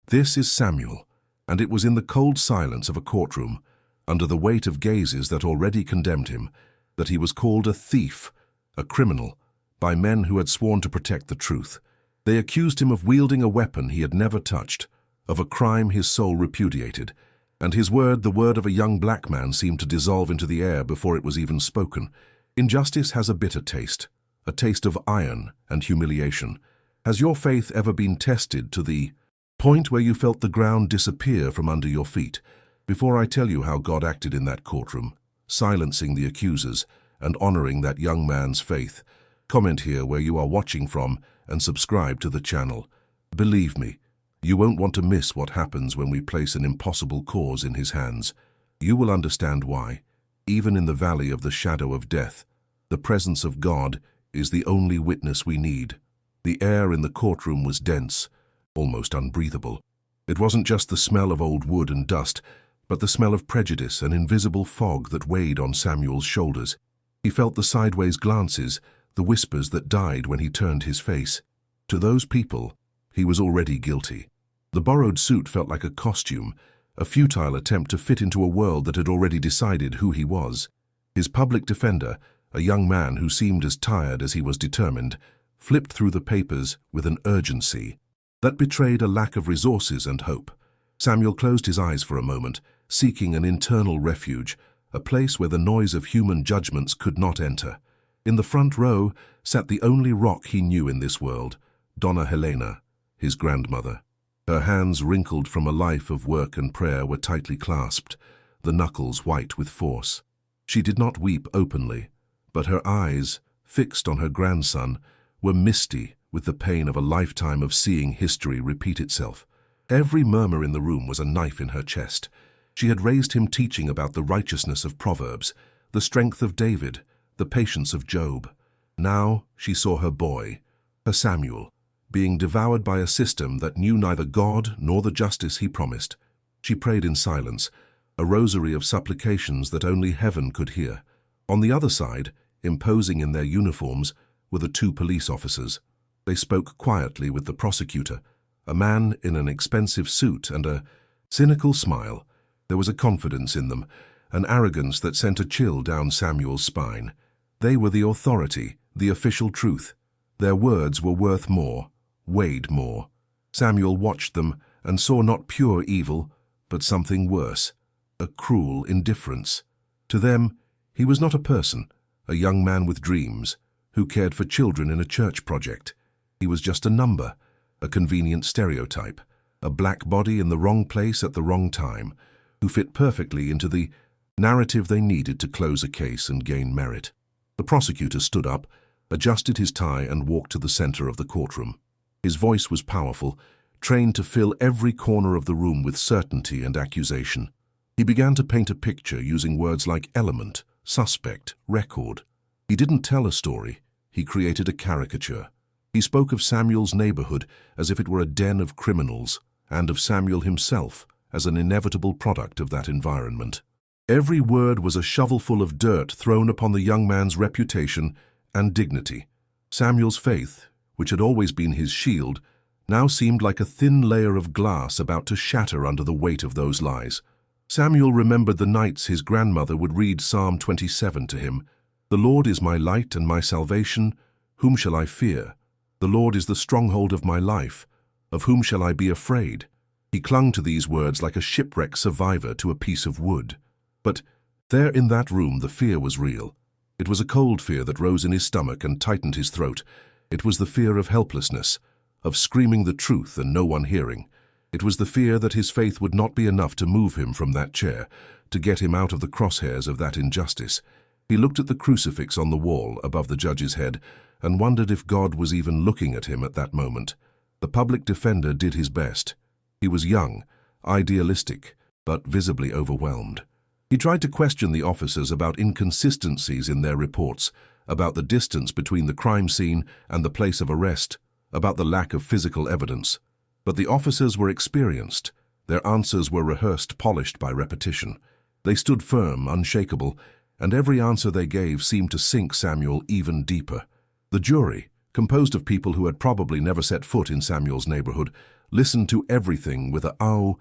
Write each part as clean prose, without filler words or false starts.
This is Samuel, and it was in the cold silence of a courtroom, under the weight of gazes that already condemned him, that he was called a thief, a criminal, by men who had sworn to protect the truth. They accused him of wielding a weapon he had never touched, of a crime his soul repudiated, and his word, the word of a young black man, seemed to dissolve into the air before it was even spoken. Injustice has a bitter taste, a taste of iron and humiliation. Has your faith ever been tested to the point where you felt the ground disappear from under your feet? Before I tell you how God acted in that courtroom, silencing the accusers and honoring that young man's faith, comment here where you are watching from and subscribe to the channel. Believe me, you won't want to miss what happens when we place an impossible cause in his hands. You will understand why, even in the valley of the shadow of death, the presence of God is the only witness we need. The air in the courtroom was dense, almost unbreathable. It wasn't just the smell of old wood and dust, but the smell of prejudice, an invisible fog that weighed on Samuel's shoulders. He felt the sideways glances, the whispers that died when he turned his face. To those people, he was already guilty. The borrowed suit felt like a costume, a futile attempt to fit into a world that had already decided who he was. His public defender, a young man who seemed as tired as he was determined, flipped through the papers with an urgency that betrayed a lack of resources and hope. Samuel closed his eyes for a moment, seeking an internal refuge, a place where the noise of human judgments could not enter. In the front row sat the only rock he knew in this world, Donna Helena, his grandmother. Her hands, wrinkled from a life of work and prayer, were tightly clasped, the knuckles white with force. She did not weep openly, but her eyes, fixed on her grandson, were misty with the pain of a lifetime of seeing history repeat itself. Every murmur in the room was a knife in her chest. She had raised him teaching about the righteousness of Proverbs, the strength of David, the patience of Job. Now she saw her boy, her Samuel, being devoured by a system that knew neither God nor the justice he promised. She prayed in silence, a rosary of supplications that only heaven could hear. On the other side, imposing in their uniforms, were the two police officers. They spoke quietly with the prosecutor, a man in an expensive suit and a cynical smile. There was a confidence in them, an arrogance that sent a chill down Samuel's spine. They were the authority, the official truth. Their words were worth more, weighed more. Samuel watched them and saw not pure evil, but something worse, a cruel indifference. To them, he was not a person, a young man with dreams, who cared for children in a church project. He was just a number, a convenient stereotype, a black body in the wrong place at the wrong time, who fit perfectly into the narrative they needed to close a case and gain merit. The prosecutor stood up, adjusted his tie, and walked to the center of the courtroom. His voice was powerful, trained to fill every corner of the room with certainty and accusation. He began to paint a picture using words like element, suspect, record. He didn't tell a story, he created a caricature. He spoke of Samuel's neighborhood as if it were a den of criminals, and of Samuel himself as an inevitable product of that environment. Every word was a shovelful of dirt thrown upon the young man's reputation and dignity. Samuel's faith, which had always been his shield, now seemed like a thin layer of glass about to shatter under the weight of those lies. Samuel remembered the nights his grandmother would read Psalm 27 to him. "The Lord is my light and my salvation, whom shall I fear? The Lord is the stronghold of my life, of whom shall I be afraid?" He clung to these words like a shipwrecked survivor to a piece of wood. But there in that room the fear was real. It was a cold fear that rose in his stomach and tightened his throat. It was the fear of helplessness, of screaming the truth and no one hearing. It was the fear that his faith would not be enough to move him from that chair, to get him out of the crosshairs of that injustice. He looked at the crucifix on the wall above the judge's head and wondered if God was even looking at him at that moment. The public defender did his best. He was young, idealistic, but visibly overwhelmed. He tried to question the officers about inconsistencies in their reports, about the distance between the crime scene and the place of arrest, about the lack of physical evidence. But the officers were experienced. Their answers were rehearsed, polished by repetition. They stood firm, unshakable, and every answer they gave seemed to sink Samuel even deeper. The jury, composed of people who had probably never set foot in Samuel's neighborhood, listened to everything with a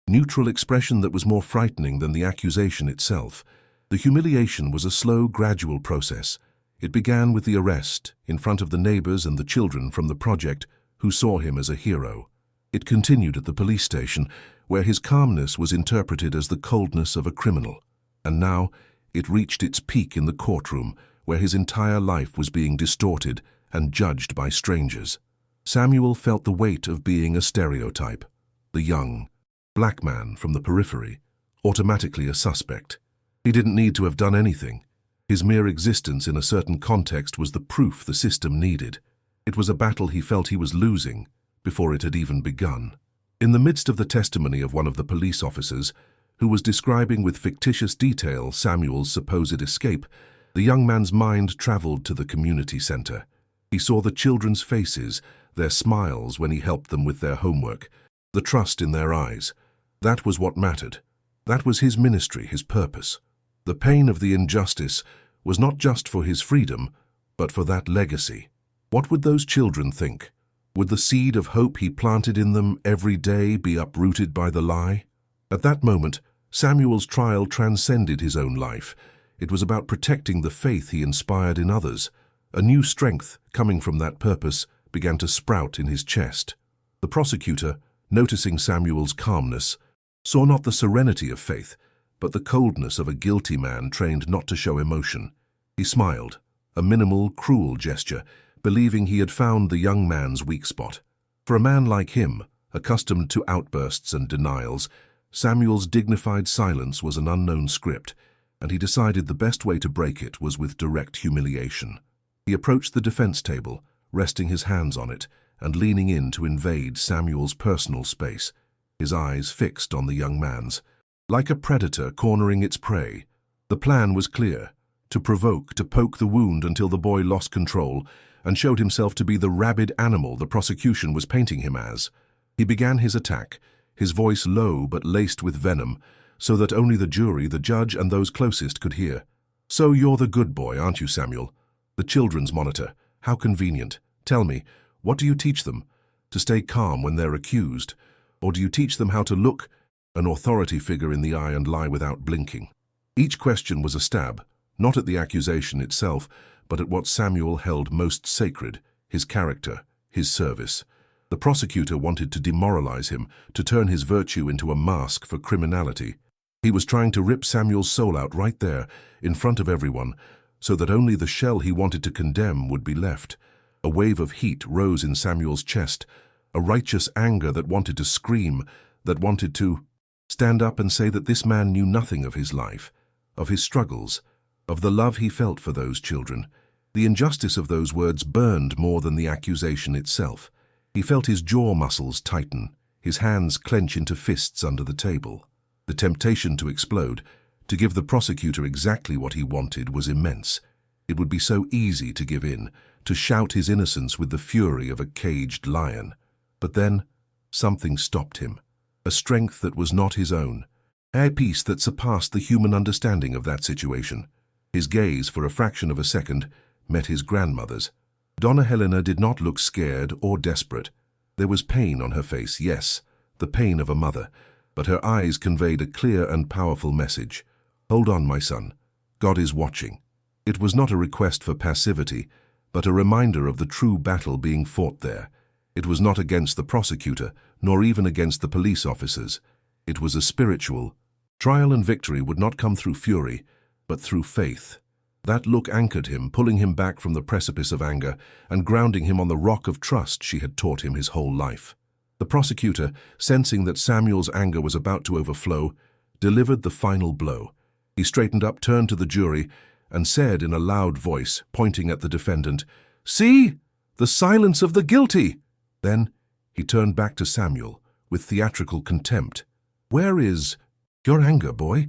neutral expression that was more frightening than the accusation itself. The humiliation was a slow, gradual process. It began with the arrest, in front of the neighbors and the children from the project who saw him as a hero. It continued at the police station, where his calmness was interpreted as the coldness of a criminal. And now, it reached its peak in the courtroom, where his entire life was being distorted and judged by strangers. Samuel felt the weight of being a stereotype. The young, black man from the periphery, automatically a suspect. He didn't need to have done anything. His mere existence in a certain context was the proof the system needed. It was a battle he felt he was losing before it had even begun. In the midst of the testimony of one of the police officers, who was describing with fictitious detail Samuel's supposed escape, the young man's mind traveled to the community center. He saw the children's faces, their smiles when he helped them with their homework, the trust in their eyes. That was what mattered. That was his ministry, his purpose. The pain of the injustice was not just for his freedom, but for that legacy. What would those children think? Would the seed of hope he planted in them every day be uprooted by the lie? At that moment, Samuel's trial transcended his own life. It was about protecting the faith he inspired in others. A new strength, coming from that purpose, began to sprout in his chest. The prosecutor, noticing Samuel's calmness, saw not the serenity of faith, but the coldness of a guilty man trained not to show emotion. He smiled, a minimal, cruel gesture, believing he had found the young man's weak spot. For a man like him, accustomed to outbursts and denials, Samuel's dignified silence was an unknown script, and he decided the best way to break it was with direct humiliation. He approached the defense table, resting his hands on it and leaning in to invade Samuel's personal space, his eyes fixed on the young man's. Like a predator cornering its prey, the plan was clear: to provoke, to poke the wound until the boy lost control and showed himself to be the rabid animal the prosecution was painting him as. He began his attack, his voice low but laced with venom, so that only the jury, the judge, and those closest could hear. "So you're the good boy, aren't you, Samuel? The children's monitor. How convenient. Tell me, what do you teach them? To stay calm when they're accused? Or do you teach them how to look an authority figure in the eye and lie without blinking?" Each question was a stab, not at the accusation itself, but at what Samuel held most sacred: his character, his service. The prosecutor wanted to demoralize him, to turn his virtue into a mask for criminality. He was trying to rip Samuel's soul out right there, in front of everyone, so that only the shell he wanted to condemn would be left. A wave of heat rose in Samuel's chest, a righteous anger that wanted to scream, that wanted to stand up and say that this man knew nothing of his life, of his struggles, of the love he felt for those children. The injustice of those words burned more than the accusation itself. He felt his jaw muscles tighten, his hands clench into fists under the table. The temptation to explode, to give the prosecutor exactly what he wanted, was immense. It would be so easy to give in, to shout his innocence with the fury of a caged lion. But then, something stopped him. A strength that was not his own. A peace that surpassed the human understanding of that situation. His gaze, for a fraction of a second, met his grandmother's. Donna Helena did not look scared or desperate. There was pain on her face, yes, the pain of a mother, but her eyes conveyed a clear and powerful message. "Hold on, my son. God is watching." It was not a request for passivity, but a reminder of the true battle being fought there. It was not against the prosecutor, nor even against the police officers. It was a spiritual. Trial and victory would not come through fury, but through faith. That look anchored him, pulling him back from the precipice of anger and grounding him on the rock of trust she had taught him his whole life. The prosecutor, sensing that Samuel's anger was about to overflow, delivered the final blow. He straightened up, turned to the jury, and said in a loud voice, pointing at the defendant, "See! The silence of the guilty!" Then he turned back to Samuel with theatrical contempt. "Where is your anger, boy?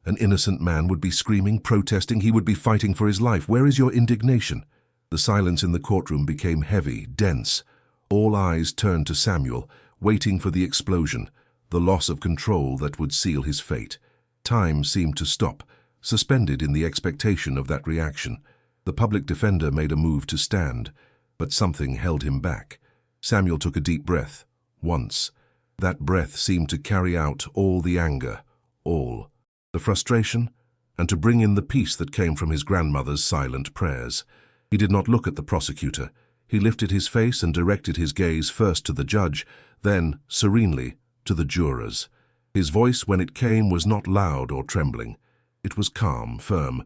An innocent man would be screaming, protesting. He would be fighting for his life. Where is your indignation?" The silence in the courtroom became heavy, dense. All eyes turned to Samuel, waiting for the explosion, the loss of control that would seal his fate. Time seemed to stop, suspended in the expectation of that reaction. The public defender made a move to stand, but something held him back. Samuel took a deep breath. once. That breath seemed to carry out all the anger, all the frustration, and to bring in the peace that came from his grandmother's silent prayers. He did not look at the prosecutor. He lifted his face and directed his gaze first to the judge, then, serenely, to the jurors. His voice, when it came, was not loud or trembling. It was calm, firm,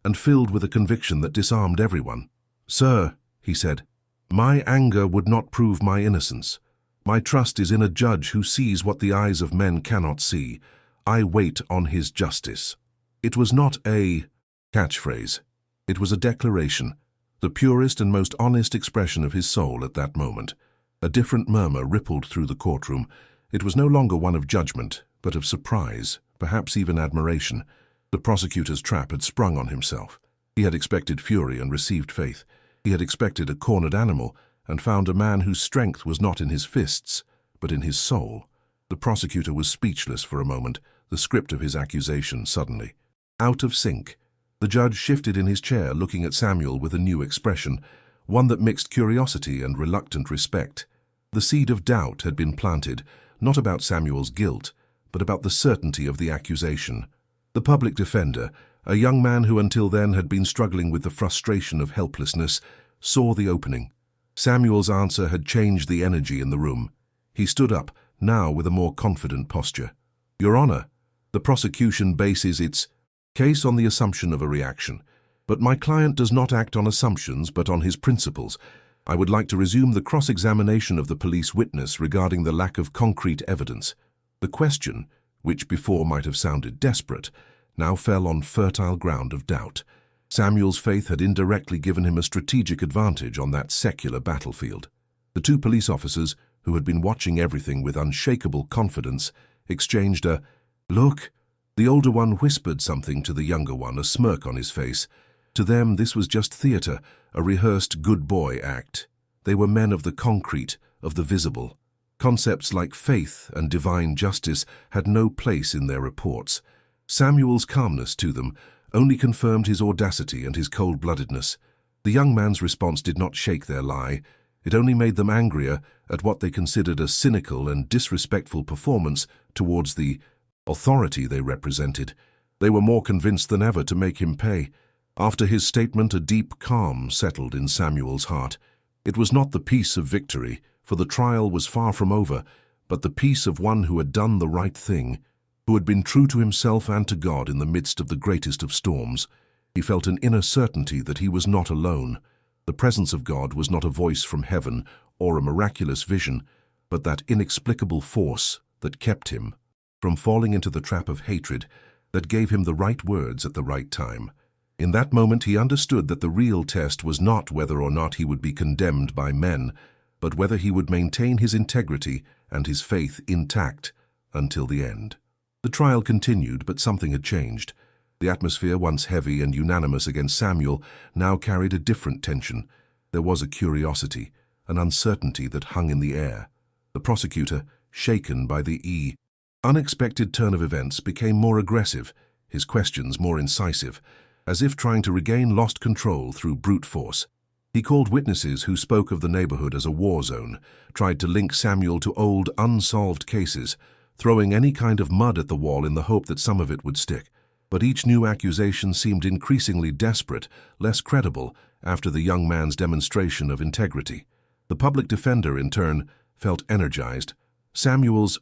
and filled with a conviction that disarmed everyone. "Sir," he said, "my anger would not prove my innocence. My trust is in a judge who sees what the eyes of men cannot see. I wait on his justice." It was not a catchphrase. It was a declaration, the purest and most honest expression of his soul at that moment. A different murmur rippled through the courtroom. It was no longer one of judgment, but of surprise, perhaps even admiration. The prosecutor's trap had sprung on himself. He had expected fury and received faith. He had expected a cornered animal and found a man whose strength was not in his fists, but in his soul. The prosecutor was speechless for a moment, the script of his accusation suddenly out of sync. The judge shifted in his chair, looking at Samuel with a new expression, one that mixed curiosity and reluctant respect. The seed of doubt had been planted, not about Samuel's guilt, but about the certainty of the accusation. The public defender, a young man who until then had been struggling with the frustration of helplessness, saw the opening. Samuel's answer had changed the energy in the room. He stood up, now with a more confident posture. "Your Honor, the prosecution bases its case on the assumption of a reaction. But my client does not act on assumptions, but on his principles. I would like to resume the cross-examination of the police witness regarding the lack of concrete evidence." The question, which before might have sounded desperate, now fell on fertile ground of doubt. Samuel's faith had indirectly given him a strategic advantage on that secular battlefield. The two police officers, who had been watching everything with unshakable confidence, exchanged a look. The older one whispered something to the younger one, a smirk on his face. To them, this was just theater, a rehearsed good boy act. They were men of the concrete, of the visible. Concepts like faith and divine justice had no place in their reports. Samuel's calmness to them only confirmed his audacity and his cold-bloodedness. The young man's response did not shake their lie. It only made them angrier at what they considered a cynical and disrespectful performance towards the authority they represented. They were more convinced than ever to make him pay. After his statement, a deep calm settled in Samuel's heart. It was not the peace of victory, for the trial was far from over, but the peace of one who had done the right thing, who had been true to himself and to God in the midst of the greatest of storms. He felt an inner certainty that he was not alone. The presence of God was not a voice from heaven or a miraculous vision, but that inexplicable force that kept him from falling into the trap of hatred, that gave him the right words at the right time. In that moment he understood that the real test was not whether or not he would be condemned by men, but whether he would maintain his integrity and his faith intact until the end. The trial continued, but something had changed. The atmosphere, once heavy and unanimous against Samuel, now carried a different tension. There was a curiosity, an uncertainty that hung in the air. The prosecutor, shaken by the unexpected turn of events, became more aggressive, his questions more incisive, as if trying to regain lost control through brute force. He called witnesses who spoke of the neighborhood as a war zone, tried to link Samuel to old, unsolved cases, throwing any kind of mud at the wall in the hope that some of it would stick. But each new accusation seemed increasingly desperate, less credible, after the young man's demonstration of integrity. The public defender, in turn, felt energized. Samuel's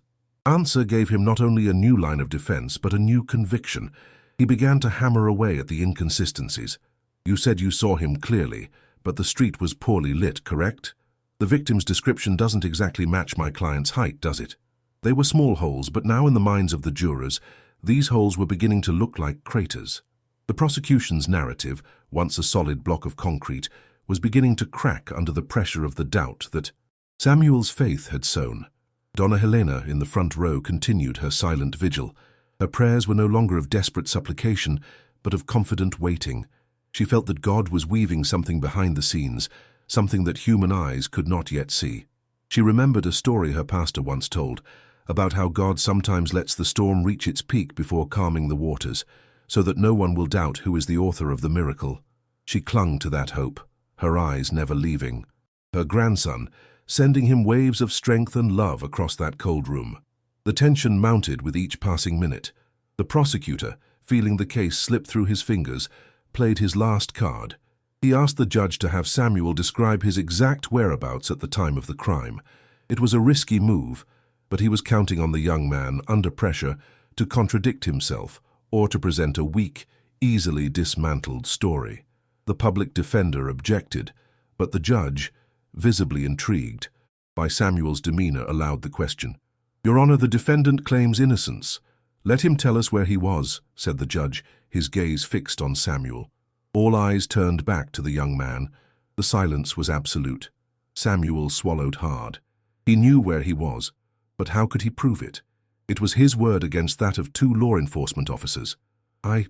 answer gave him not only a new line of defense, but a new conviction. He began to hammer away at the inconsistencies. "You said you saw him clearly, but the street was poorly lit, correct? The victim's description doesn't exactly match my client's height, does it?" They were small holes, but now in the minds of the jurors, these holes were beginning to look like craters. The prosecution's narrative, once a solid block of concrete, was beginning to crack under the pressure of the doubt that Samuel's faith had sown. Donna Helena, in the front row, continued her silent vigil. Her prayers were no longer of desperate supplication, but of confident waiting. She felt that God was weaving something behind the scenes, something that human eyes could not yet see. She remembered a story her pastor once told, about how God sometimes lets the storm reach its peak before calming the waters, so that no one will doubt who is the author of the miracle. She clung to that hope, her eyes never leaving. Her grandson, sending him waves of strength and love across that cold room. The tension mounted with each passing minute. The prosecutor, feeling the case slip through his fingers, played his last card. He asked the judge to have Samuel describe his exact whereabouts at the time of the crime. It was a risky move, but he was counting on the young man, under pressure, to contradict himself or to present a weak, easily dismantled story. The public defender objected, but the judge, visibly intrigued by Samuel's demeanor, allowed the question. "Your Honor, the defendant claims innocence. Let him tell us where he was," said the judge, his gaze fixed on Samuel. All eyes turned back to the young man. The silence was absolute. Samuel swallowed hard. He knew where he was, but how could he prove it? It was his word against that of 2 law enforcement officers. I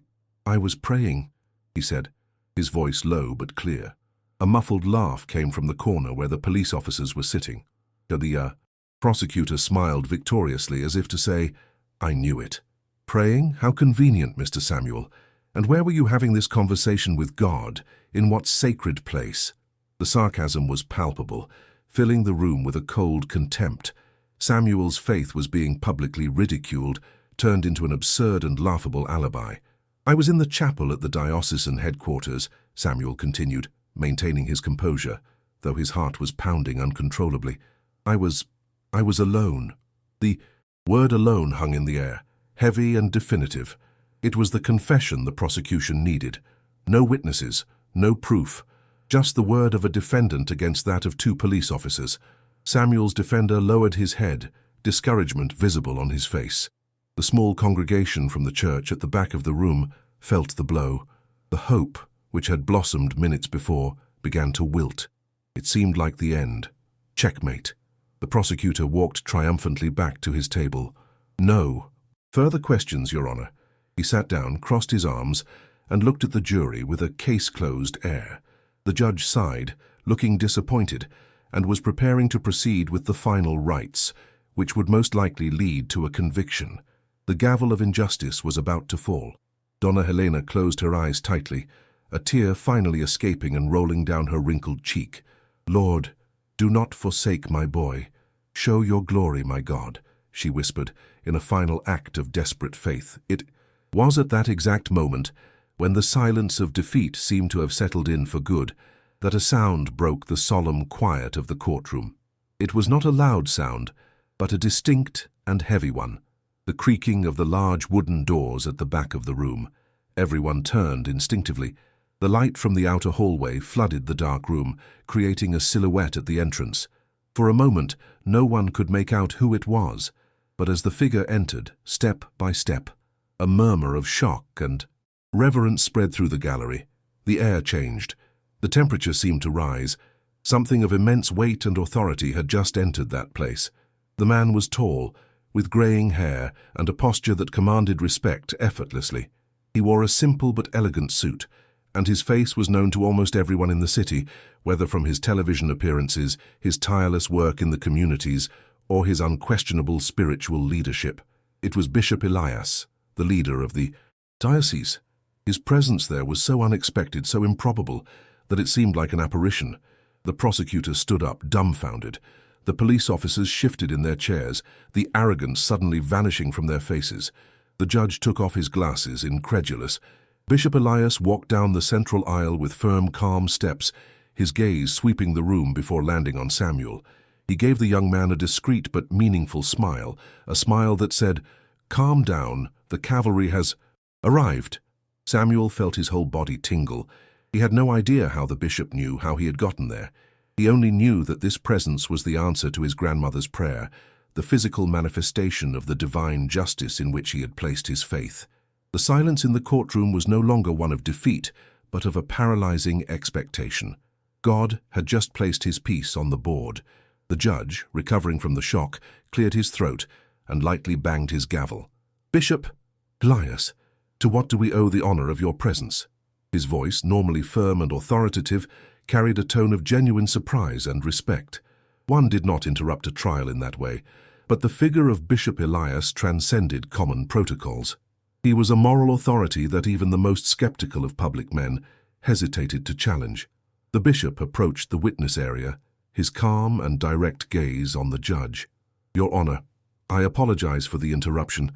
was praying," he said, his voice low but clear. A muffled laugh came from the corner where the police officers were sitting. The prosecutor smiled victoriously as if to say, "I knew it." "Praying? How convenient, Mr. Samuel. And where were you having this conversation with God? In what sacred place?" The sarcasm was palpable, filling the room with a cold contempt. Samuel's faith was being publicly ridiculed, turned into an absurd and laughable alibi. "I was in the chapel at the diocesan headquarters," Samuel continued, maintaining his composure, though his heart was pounding uncontrollably. I was alone." The word alone hung in the air, heavy and definitive. It was the confession the prosecution needed. No witnesses, no proof, just the word of a defendant against that of 2 police officers. Samuel's defender lowered his head, discouragement visible on his face. The small congregation from the church at the back of the room felt the blow. The hope, which had blossomed minutes before, began to wilt. It seemed like the end. Checkmate. The prosecutor walked triumphantly back to his table. "No. Further questions, Your Honor." He sat down, crossed his arms, and looked at the jury with a case-closed air. The judge sighed, looking disappointed, and was preparing to proceed with the final rites, which would most likely lead to a conviction. The gavel of injustice was about to fall. Donna Helena closed her eyes tightly, a tear finally escaping and rolling down her wrinkled cheek. "Lord, do not forsake my boy. Show your glory, my God," she whispered, in a final act of desperate faith. It was at that exact moment, when the silence of defeat seemed to have settled in for good, that a sound broke the solemn quiet of the courtroom. It was not a loud sound, but a distinct and heavy one. The creaking of the large wooden doors at the back of the room. Everyone turned instinctively. The light from the outer hallway flooded the dark room, creating a silhouette at the entrance. For a moment, no one could make out who it was, but as the figure entered, step by step, a murmur of shock and reverence spread through the gallery. The air changed. The temperature seemed to rise. Something of immense weight and authority had just entered that place. The man was tall, with graying hair and a posture that commanded respect effortlessly. He wore a simple but elegant suit, and his face was known to almost everyone in the city, whether from his television appearances, his tireless work in the communities, or his unquestionable spiritual leadership. It was Bishop Elias, the leader of the diocese. His presence there was so unexpected, so improbable, that it seemed like an apparition. The prosecutor stood up, dumbfounded. The police officers shifted in their chairs, the arrogance suddenly vanishing from their faces. The judge took off his glasses, incredulous. Bishop Elias walked down the central aisle with firm, calm steps, his gaze sweeping the room before landing on Samuel. He gave the young man a discreet but meaningful smile, a smile that said, "Calm down, the cavalry has arrived." Samuel felt his whole body tingle. He had no idea how the bishop knew how he had gotten there. He only knew that this presence was the answer to his grandmother's prayer, the physical manifestation of the divine justice in which he had placed his faith. The silence in the courtroom was no longer one of defeat, but of a paralyzing expectation. God had just placed his piece on the board. The judge, recovering from the shock, cleared his throat and lightly banged his gavel. "Bishop Elias, to what do we owe the honor of your presence?" His voice, normally firm and authoritative, carried a tone of genuine surprise and respect. One did not interrupt a trial in that way, but the figure of Bishop Elias transcended common protocols. He was a moral authority that even the most skeptical of public men hesitated to challenge. The bishop approached the witness area, his calm and direct gaze on the judge. "Your Honor, I apologize for the interruption.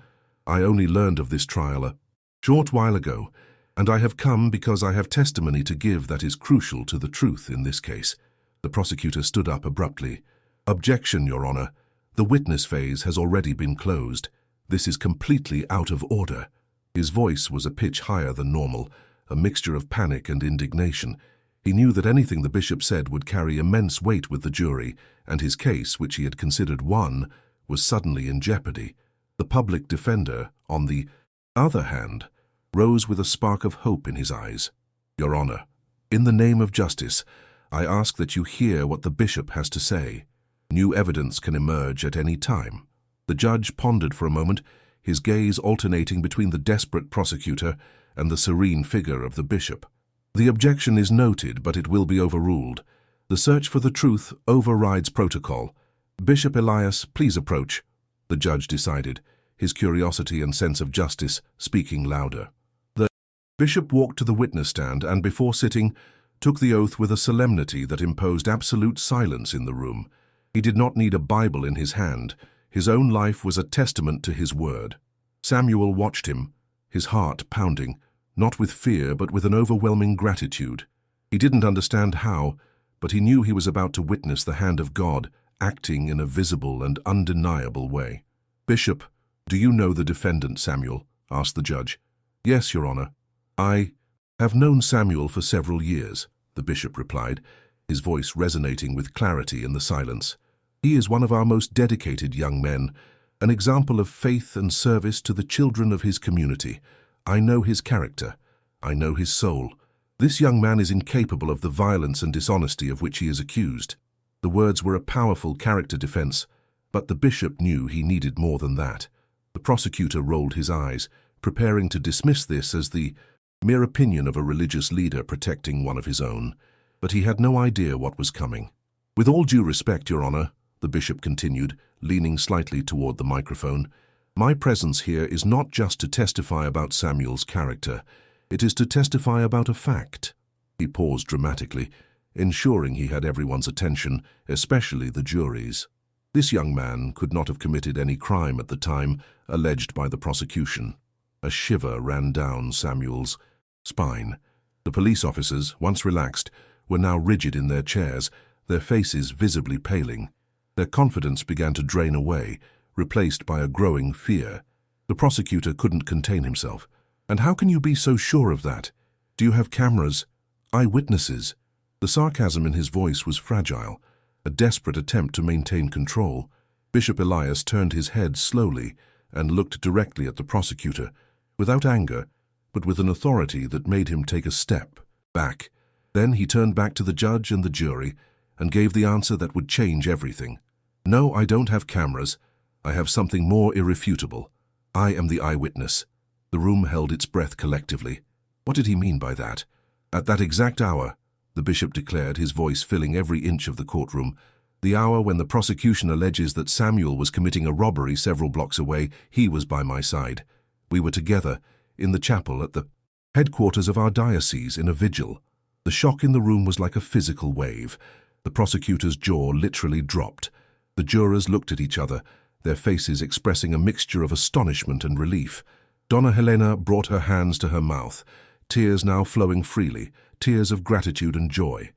I only learned of this trial a short while ago, and I have come because I have testimony to give that is crucial to the truth in this case." The prosecutor stood up abruptly. "Objection, Your Honor. The witness phase has already been closed. This is completely out of order." His voice was a pitch higher than normal, a mixture of panic and indignation. He knew that anything the bishop said would carry immense weight with the jury, and his case, which he had considered won, was suddenly in jeopardy. The public defender, on the other hand, rose with a spark of hope in his eyes. "Your Honor, in the name of justice, I ask that you hear what the bishop has to say. New evidence can emerge at any time." The judge pondered for a moment, his gaze alternating between the desperate prosecutor and the serene figure of the bishop. "The objection is noted, but it will be overruled. The search for the truth overrides protocol. Bishop Elias, please approach," the judge decided, his curiosity and sense of justice speaking louder. The bishop walked to the witness stand and, before sitting, took the oath with a solemnity that imposed absolute silence in the room. He did not need a Bible in his hand. His own life was a testament to his word. Samuel watched him, his heart pounding, not with fear but with an overwhelming gratitude. He didn't understand how, but he knew he was about to witness the hand of God acting in a visible and undeniable way. "Bishop, do you know the defendant, Samuel?" asked the judge. "Yes, Your Honor. I have known Samuel for several years," the bishop replied, his voice resonating with clarity in the silence. "He is one of our most dedicated young men, an example of faith and service to the children of his community. I know his character. I know his soul. This young man is incapable of the violence and dishonesty of which he is accused." The words were a powerful character defense, but the bishop knew he needed more than that. The prosecutor rolled his eyes, preparing to dismiss this as the mere opinion of a religious leader protecting one of his own. But he had no idea what was coming. "With all due respect, Your Honor," the bishop continued, leaning slightly toward the microphone, "my presence here is not just to testify about Samuel's character. It is to testify about a fact." He paused dramatically, ensuring he had everyone's attention, especially the jury's. This young man could not have committed any crime at the time alleged by the prosecution. A shiver ran down Samuel's spine. The police officers, once relaxed, were now rigid in their chairs, their faces visibly paling. Their confidence began to drain away, replaced by a growing fear. The prosecutor couldn't contain himself. "And how can you be so sure of that? Do you have cameras? Eyewitnesses?" The sarcasm in his voice was fragile, a desperate attempt to maintain control. Bishop Elias turned his head slowly and looked directly at the prosecutor, without anger, but with an authority that made him take a step back. Then he turned back to the judge and the jury and gave the answer that would change everything. "No, I don't have cameras. I have something more irrefutable. I am the eyewitness." The room held its breath collectively. What did he mean by that? At that exact hour, the bishop declared, his voice filling every inch of the courtroom, the hour when the prosecution alleges that Samuel was committing a robbery several blocks away, he was by my side. We were together, in the chapel at the headquarters of our diocese, in a vigil. The shock in the room was like a physical wave. The prosecutor's jaw literally dropped. The jurors looked at each other, their faces expressing a mixture of astonishment and relief. Donna Helena brought her hands to her mouth, tears now flowing freely, tears of gratitude and joy.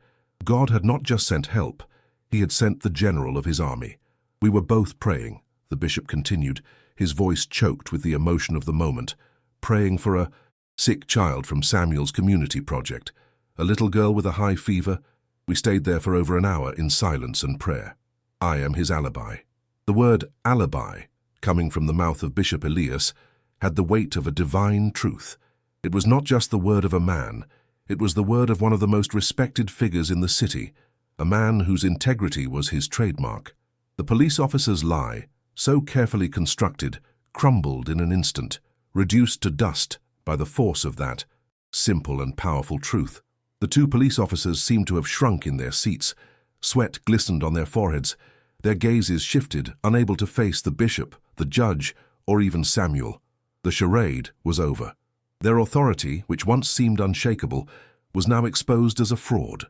God had not just sent help, he had sent the general of his army. "We were both praying," the bishop continued, his voice choked with the emotion of the moment, "praying for a sick child from Samuel's community project, a little girl with a high fever. We stayed there for over an hour in silence and prayer. I am his alibi." The word alibi, coming from the mouth of Bishop Elias, had the weight of a divine truth. It was not just the word of a man, it was the word of one of the most respected figures in the city, a man whose integrity was his trademark. The police officer's lie, so carefully constructed, crumbled in an instant, reduced to dust by the force of that simple and powerful truth. The two police officers seemed to have shrunk in their seats. Sweat glistened on their foreheads. Their gazes shifted, unable to face the bishop, the judge, or even Samuel. The charade was over. Their authority, which once seemed unshakable, was now exposed as a fraud.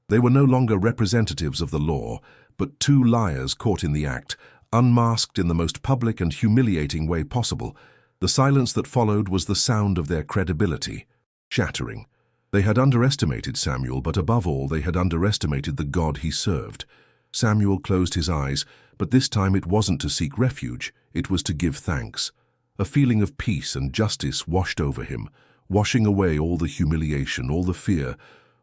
They were no longer representatives of the law, but two liars caught in the act, unmasked in the most public and humiliating way possible. The silence that followed was the sound of their credibility, shattering. They had underestimated Samuel, but above all, they had underestimated the God he served. Samuel closed his eyes, but this time it wasn't to seek refuge, it was to give thanks. A feeling of peace and justice washed over him, washing away all the humiliation, all the fear,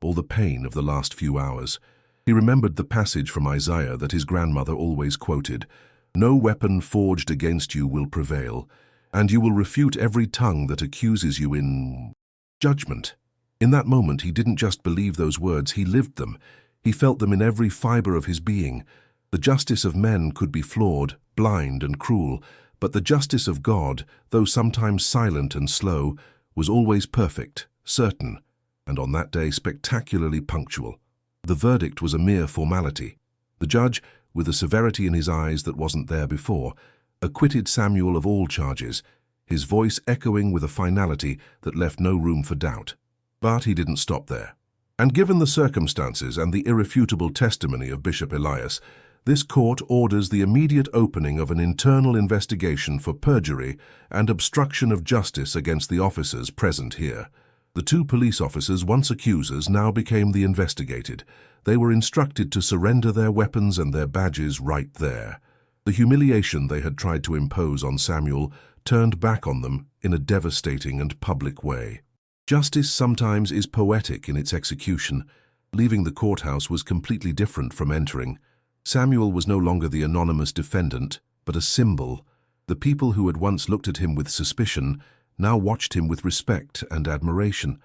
all the pain of the last few hours. He remembered the passage from Isaiah that his grandmother always quoted, "No weapon forged against you will prevail, and you will refute every tongue that accuses you in judgment." In that moment, he didn't just believe those words, he lived them. He felt them in every fiber of his being. The justice of men could be flawed, blind and cruel, but the justice of God, though sometimes silent and slow, was always perfect, certain, and on that day spectacularly punctual. The verdict was a mere formality. The judge, with a severity in his eyes that wasn't there before, acquitted Samuel of all charges, his voice echoing with a finality that left no room for doubt. But he didn't stop there. And given the circumstances and the irrefutable testimony of Bishop Elias, this court orders the immediate opening of an internal investigation for perjury and obstruction of justice against the officers present here. The two police officers, once accusers, now became the investigated. They were instructed to surrender their weapons and their badges right there. The humiliation they had tried to impose on Samuel turned back on them in a devastating and public way. Justice sometimes is poetic in its execution. Leaving the courthouse was completely different from entering. Samuel was no longer the anonymous defendant, but a symbol. The people who had once looked at him with suspicion now watched him with respect and admiration.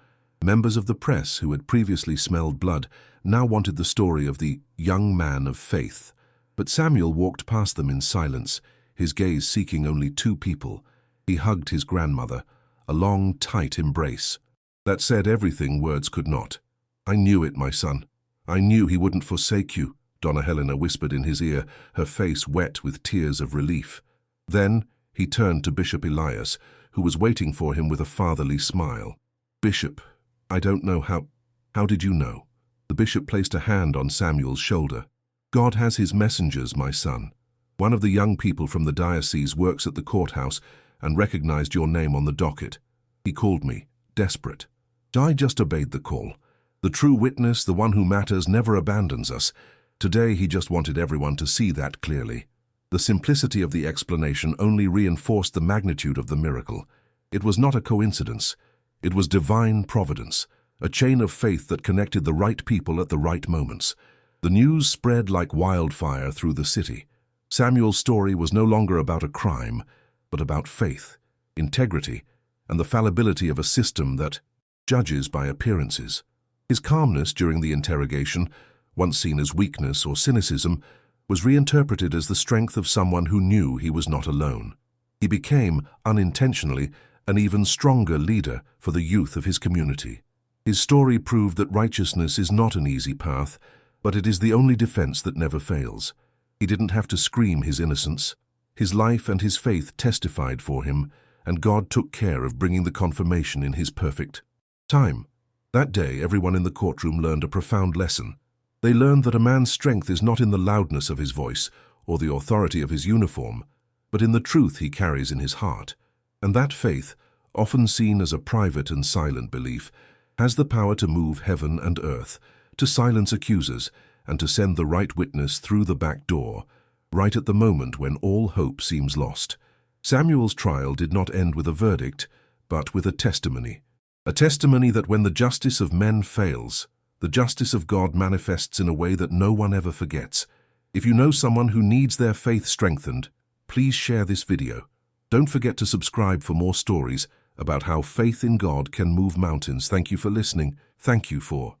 Members of the press who had previously smelled blood now wanted the story of the young man of faith. But Samuel walked past them in silence, his gaze seeking only two people. He hugged his grandmother, a long, tight embrace. That said everything words could not. "I knew it, my son. I knew he wouldn't forsake you," Donna Helena whispered in his ear, her face wet with tears of relief. Then he turned to Bishop Elias, who was waiting for him with a fatherly smile. "Bishop, I don't know how did you know?" The bishop placed a hand on Samuel's shoulder. "God has his messengers, my son. One of the young people from the diocese works at the courthouse and recognized your name on the docket. He called me, desperate. I just obeyed the call. The true witness, the one who matters, never abandons us. Today he just wanted everyone to see that clearly." The simplicity of the explanation only reinforced the magnitude of the miracle. It was not a coincidence. It was divine providence, a chain of faith that connected the right people at the right moments. The news spread like wildfire through the city. Samuel's story was no longer about a crime, but about faith, integrity, and the fallibility of a system that judges by appearances. His calmness during the interrogation, once seen as weakness or cynicism, was reinterpreted as the strength of someone who knew he was not alone. He became, unintentionally, an even stronger leader for the youth of his community. His story proved that righteousness is not an easy path, but it is the only defense that never fails. He didn't have to scream his innocence. His life and his faith testified for him, and God took care of bringing the confirmation in his perfect time. That day, everyone in the courtroom learned a profound lesson. They learned that a man's strength is not in the loudness of his voice or the authority of his uniform, but in the truth he carries in his heart. And that faith, often seen as a private and silent belief, has the power to move heaven and earth, to silence accusers, and to send the right witness through the back door, right at the moment when all hope seems lost. Samuel's trial did not end with a verdict, but with a testimony. A testimony that when the justice of men fails, the justice of God manifests in a way that no one ever forgets. If you know someone who needs their faith strengthened, please share this video. Don't forget to subscribe for more stories about how faith in God can move mountains. Thank you for listening. Thank you for